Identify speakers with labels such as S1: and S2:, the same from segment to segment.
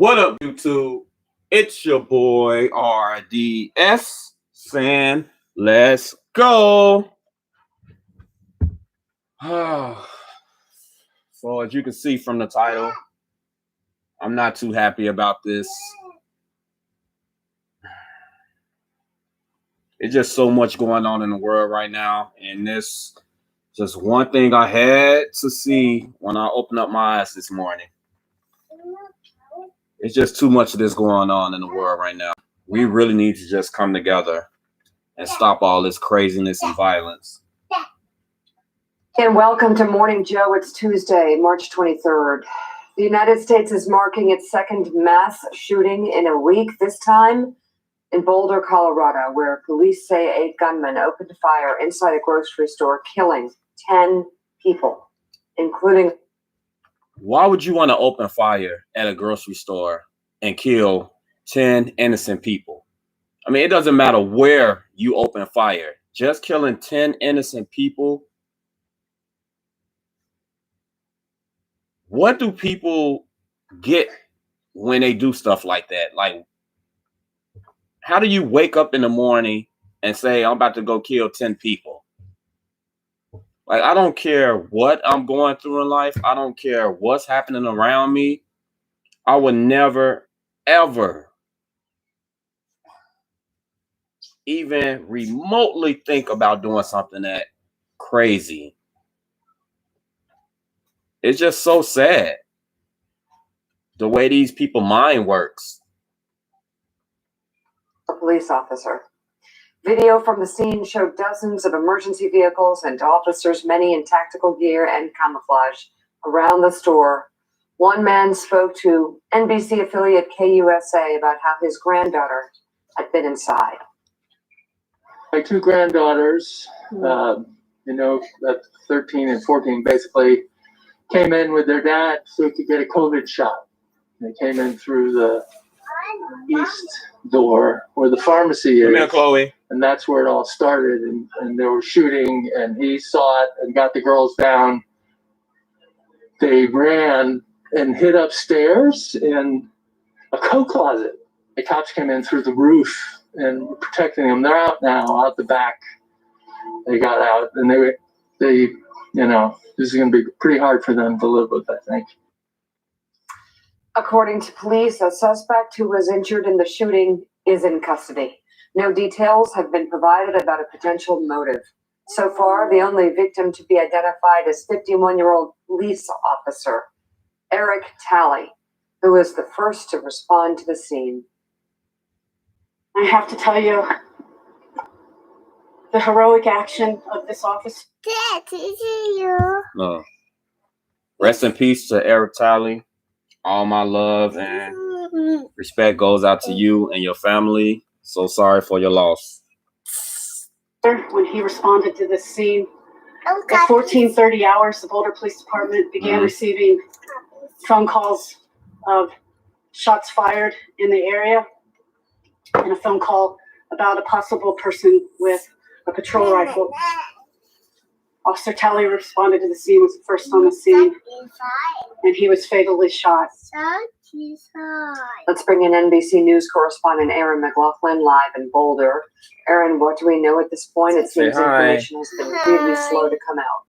S1: What up, YouTube? It's your boy RDS saying, let's go. So, as you can see from the title, I'm not too happy about this. It's just so much going on in the world right now. And this just one thing I had to see when I opened up my eyes this morning. It's just too much of this going on in the world right now. We really need to just come together and stop all this craziness and violence.
S2: And welcome to Morning Joe. It's Tuesday, March 23rd. The United States is marking its second mass shooting in a week, this time in Boulder, Colorado, where police say 8 gunmen opened fire inside a grocery store, killing 10 people, including...
S1: Why would you want to open fire at a grocery store and kill 10 innocent people? I mean, it doesn't matter where you open fire. Just killing 10 innocent people. What do people get when they do stuff like that? Like, how do you wake up in the morning and say, I'm about to go kill 10 people? Like, I don't care what I'm going through in life. I don't care what's happening around me. I would never, ever even remotely think about doing something that crazy. It's just so sad the way these people mind works.
S2: A police officer. Video from the scene showed dozens of emergency vehicles and officers, many in tactical gear and camouflage, around the store. One man spoke to NBC affiliate KUSA about how his granddaughter had been inside.
S3: My 2 granddaughters, that's 13 and 14, basically came in with their dad so he could get a COVID shot. They came in through the east door where the pharmacy is.
S1: Come here, Chloe.
S3: And that's where it all started. And they were shooting, and he saw it and got the girls down. They ran and hid upstairs in a coat closet. The cops came in through the roof and were protecting them. They're out now, out the back. They got out, and they this is going to be pretty hard for them to live with, I think.
S2: According to police, a suspect who was injured in the shooting is in custody. No details have been provided about a potential motive. So far, the only victim to be identified is 51-year-old police officer Eric Talley, who was the first to respond to the scene.
S4: I have to tell you, the heroic action of this officer.
S1: No. Rest in peace to Eric Talley. All my love and respect goes out to you and your family. So sorry for your loss.
S4: When he responded to this scene, at 14:30 hours, the Boulder Police Department began receiving phone calls of shots fired in the area and a phone call about a possible person with a patrol rifle. Officer Talley responded to the scene, was the first on the scene, and he was fatally shot.
S2: Let's bring in NBC News correspondent Aaron McLaughlin live in Boulder. Aaron, what do we know at this point? It seems information has been really slow to come out.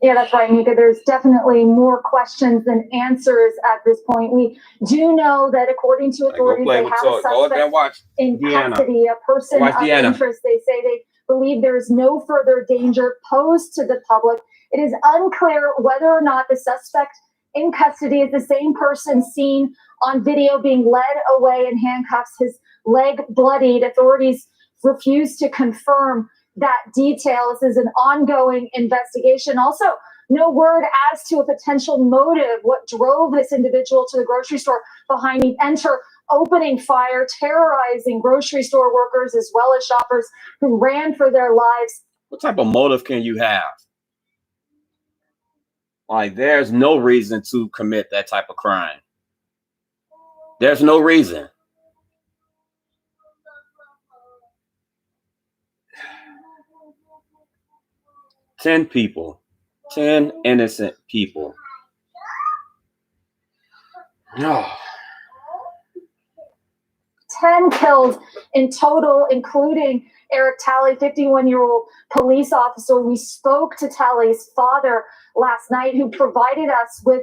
S5: Yeah, that's right, Nika. There's definitely more questions than answers at this point. We do know that according to authorities, they have a suspect in custody, a person of interest. They say they believe there is no further danger posed to the public. It is unclear whether or not the suspect in custody is the same person seen on video being led away in handcuffs, his leg bloodied. Authorities refuse to confirm that detail. This is an ongoing investigation. Also, no word as to a potential motive, what drove this individual to the grocery store behind me, enter, opening fire, terrorizing grocery store workers as well as shoppers who ran for their lives.
S1: What type of motive can you have? Like, there's no reason to commit that type of crime. There's no reason. Ten people, 10 innocent people. No.
S5: 10 killed in total, including Eric Talley, 51-year-old police officer. We spoke to Talley's father last night, who provided us with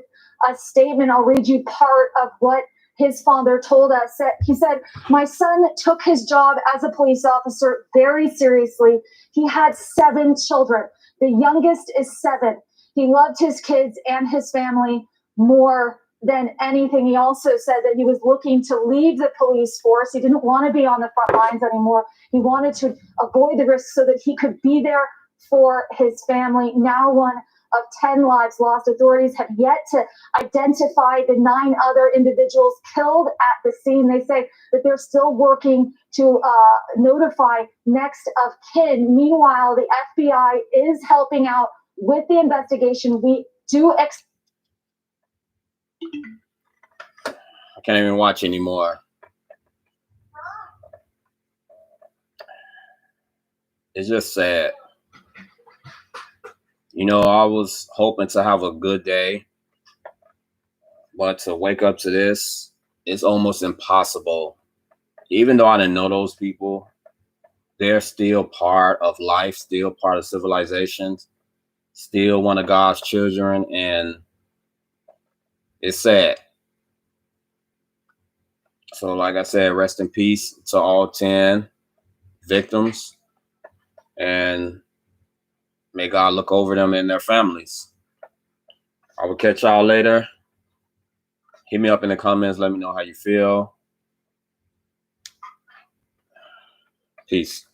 S5: a statement. I'll read you part of what his father told us. He said, "My son took his job as a police officer very seriously. He had 7 children. The youngest is 7. He loved his kids and his family more than anything." He also said that he was looking to leave the police force. He didn't want to be on the front lines anymore. He wanted to avoid the risk so that he could be there for his family. Now one of 10 lives lost. Authorities have yet to identify the 9 other individuals killed at the scene. They say that they're still working to notify next of kin. Meanwhile, the FBI is helping out with the investigation. We do
S1: I can't even watch anymore. It's just sad. You know, I was hoping to have a good day, but to wake up to this, it's almost impossible. Even though I didn't know those people, they're still part of life, still part of civilization, still one of God's children, and it's sad. So like I said, rest in peace to all 10 victims, and may God look over them and their families. I will catch y'all later. Hit me up in the comments. Let me know how you feel. Peace.